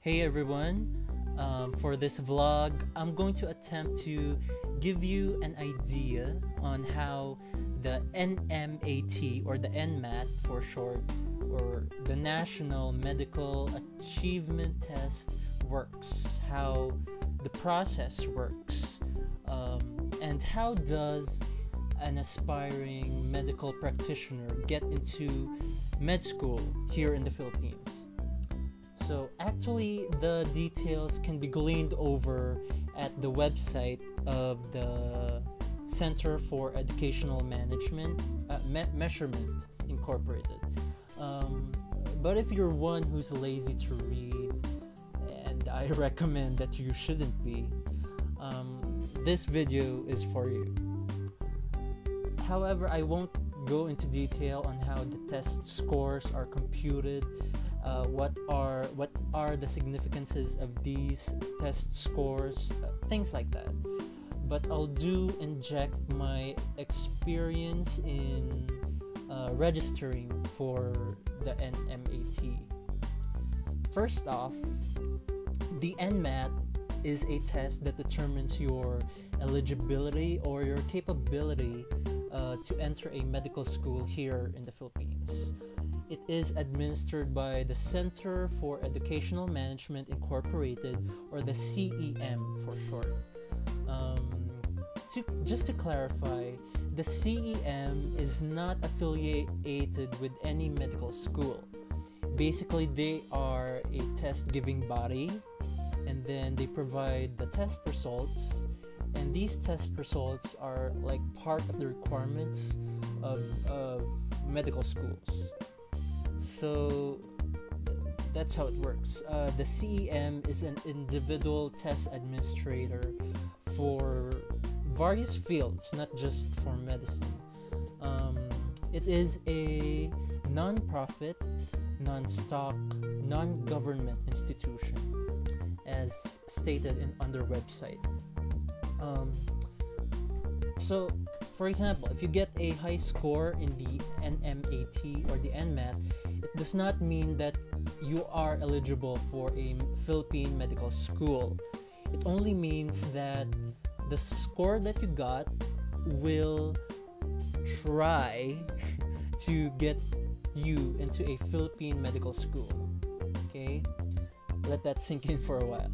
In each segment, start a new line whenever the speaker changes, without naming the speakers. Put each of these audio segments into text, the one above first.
Hey everyone, for this vlog, I'm going to attempt to give you an idea on how the NMAT or the NMAT for short, or the National Medical Achievement Test works, how the process works, and how does an aspiring medical practitioner get into med school here in the Philippines. So actually, the details can be gleaned over at the website of the Center for Educational Management Measurement Incorporated. But if you're one who's lazy to read, and I recommend that you shouldn't be, this video is for you. However, I won't go into detail on how the test scores are computed, what are the significances of these test scores, things like that. But I'll inject my experience in registering for the NMAT. First off, the NMAT is a test that determines your eligibility or your capability to enter a medical school here in the Philippines. It is administered by the Center for Educational Management Incorporated, or the CEM for short. Just to clarify, the CEM is not affiliated with any medical school. Basically, they are a test-giving body, and then they provide the test results, and these test results are like part of the requirements of medical schools. So that's how it works. The CEM is an individual test administrator for various fields, not just for medicine. It is a non-profit, non-stock, non-government institution, as stated on their website. So, for example, if you get a high score in the NMAT or the NMAT, it does not mean that you are eligible for a Philippine medical school. It only means that the score that you got will try to get you into a Philippine medical school. Okay? Let that sink in for a while.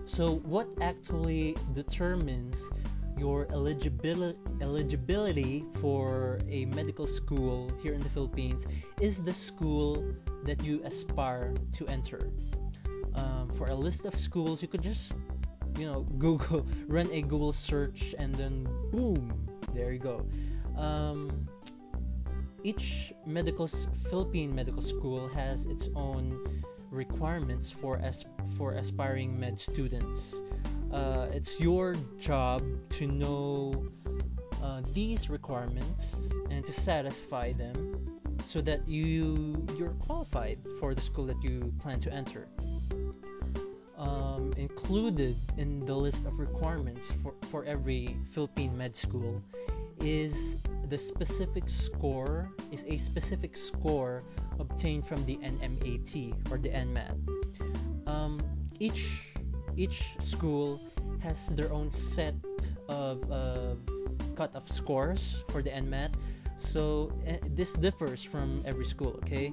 So what actually determines your eligibility for a medical school here in the Philippines is the school that you aspire to enter. For a list of schools, you could just run a Google search, and then boom, there you go. Each Philippine medical school has its own requirements for aspiring med students. It's your job to know these requirements and to satisfy them so that you're qualified for the school that you plan to enter. Included in the list of requirements for every Philippine med school is a specific score obtained from the NMAT or the NMAT. Each school has their own set of cut-off scores for the NMAT, so this differs from every school. Okay,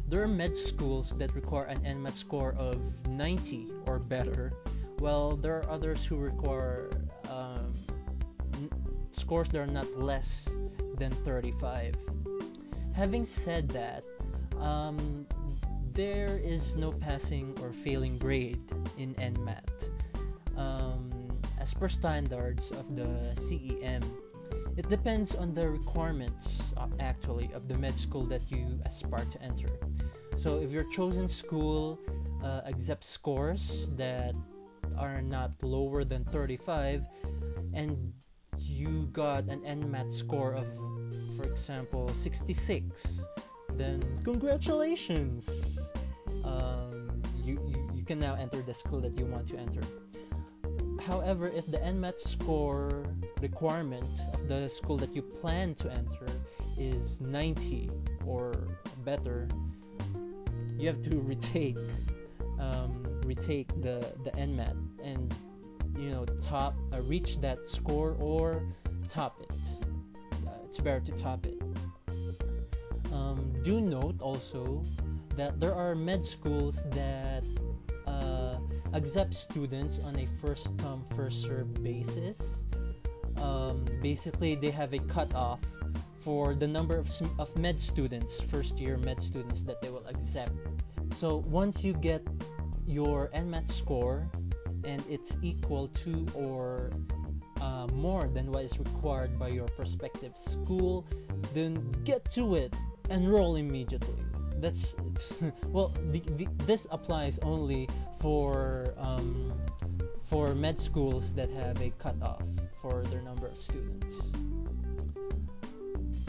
there are med schools that require an NMAT score of 90 or better, while there are others who require scores that are not less than 35. Having said that, there is no passing or failing grade in NMAT. As per standards of the CEM, it depends on the requirements actually of the med school that you aspire to enter. So if your chosen school accepts scores that are not lower than 35, and you got an NMAT score of, for example, 66, then congratulations! You can now enter the school that you want to enter. However, if the NMAT score requirement of the school that you plan to enter is 90 or better, you have to retake the NMAT and reach that score or top it. It's better to top it. Do note also that there are med schools that accept students on a first come first served basis. Basically, they have a cutoff for the number of med students, first year med students that they will accept. So once you get your NMAT score and it's equal to or more than what is required by your prospective school, then get to it, enroll immediately. This applies only for med schools that have a cutoff for their number of students.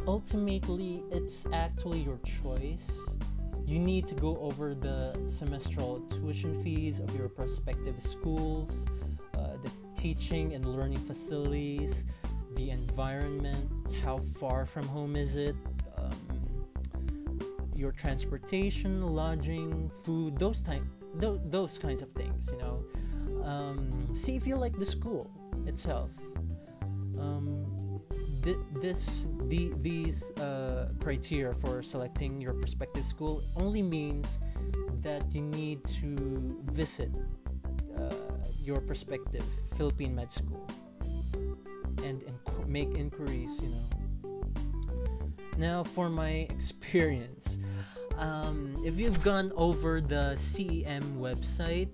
Ultimately, it's actually your choice. You need to go over the semestral tuition fees of your prospective schools, the teaching and learning facilities, the environment, how far from home is it, your transportation, lodging, food, those kinds of things. See if you like the school itself. These criteria for selecting your prospective school only means that you need to visit your prospective Philippine med school and make inquiries. Now, for my experience, if you've gone over the CEM website,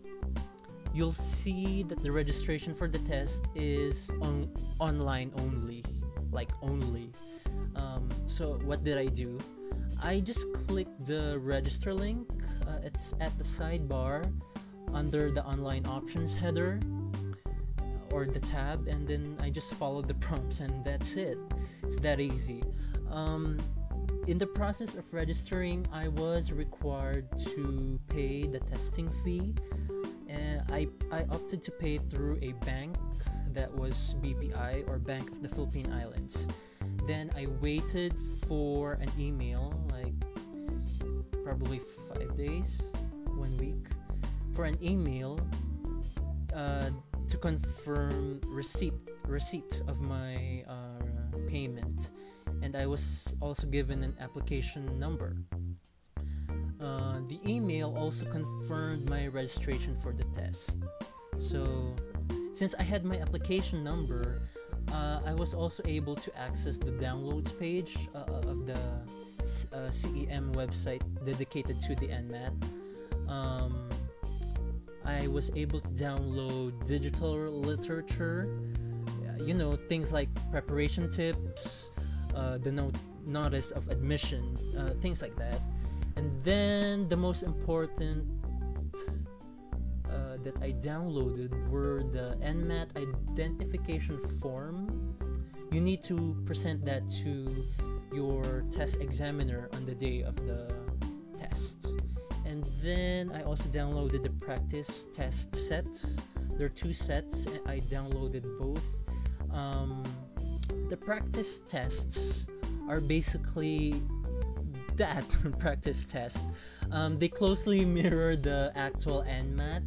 you'll see that the registration for the test is online only. So what did I do? I just clicked the register link. It's at the sidebar under the online options header or the tab, and then I just followed the prompts, and that's it. It's that easy. In the process of registering, I was required to pay the testing fee, and I opted to pay through a bank that was BPI, or Bank of the Philippine Islands. Then I waited for an email, like probably 5 days, 1 week, for an email to confirm receipt of my payment, and I was also given an application number. The email also confirmed my registration for the test. So since I had my application number, I was also able to access the downloads page of the CEM website dedicated to the NMAT. I was able to download digital literature, things like preparation tips, the notice of admission, things like that. And then the most important that I downloaded were the NMAT identification form. You need to present that to your test examiner on the day of the test. And then I also downloaded the practice test sets. There are 2 sets, and I downloaded both. The practice tests are basically that practice test. They closely mirror the actual NMAT,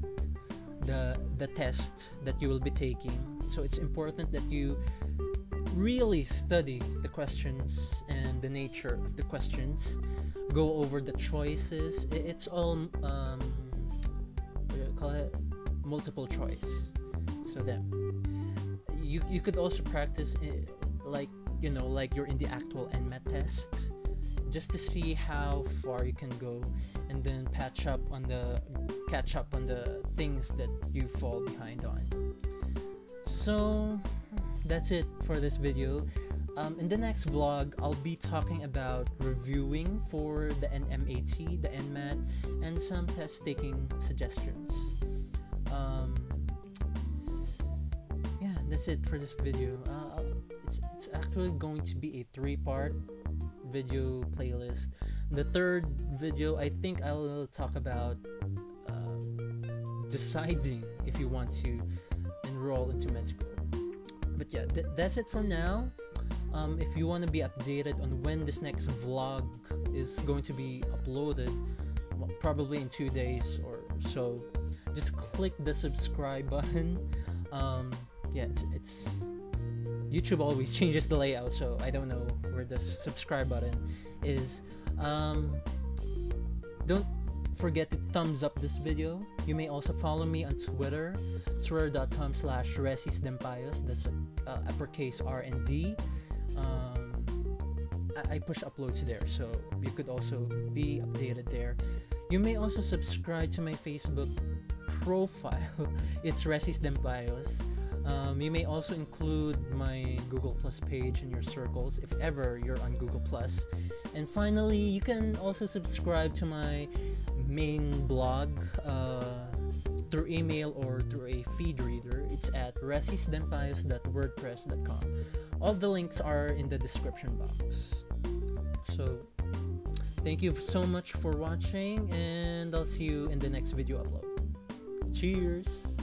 the test that you will be taking. So it's important that you really study the questions and the nature of the questions. Go over the choices. It's all what do you call it? Multiple choice. So that you could also practice like you're in the actual NMAT test, just to see how far you can go, and then catch up on the things that you fall behind on. So that's it for this video. In the next vlog, I'll be talking about reviewing for the NMAT, the NMAT, and some test taking suggestions. Yeah, that's it for this video. It's actually going to be a 3-part video playlist. The third video, I think I'll talk about deciding if you want to enroll into med school. But yeah, that's it for now. If you want to be updated on when this next vlog is going to be uploaded, probably in 2 days or so. Just click the subscribe button. Yeah, it's YouTube always changes the layout, so I don't know where the subscribe button is. Don't forget to thumbs up this video. You may also follow me on Twitter, twitter.com/resisdempayos. That's uppercase R and D. I push uploads there, so you could also be updated there. You may also subscribe to my Facebook profile. It's resisdempayos. You may also include my Google Plus page in your circles if ever you're on Google Plus. And finally, you can also subscribe to my main blog through email or through a feed reader. It's at resisdempayos.wordpress.com. All the links are in the description box. So thank you so much for watching, and I'll see you in the next video upload. Cheers!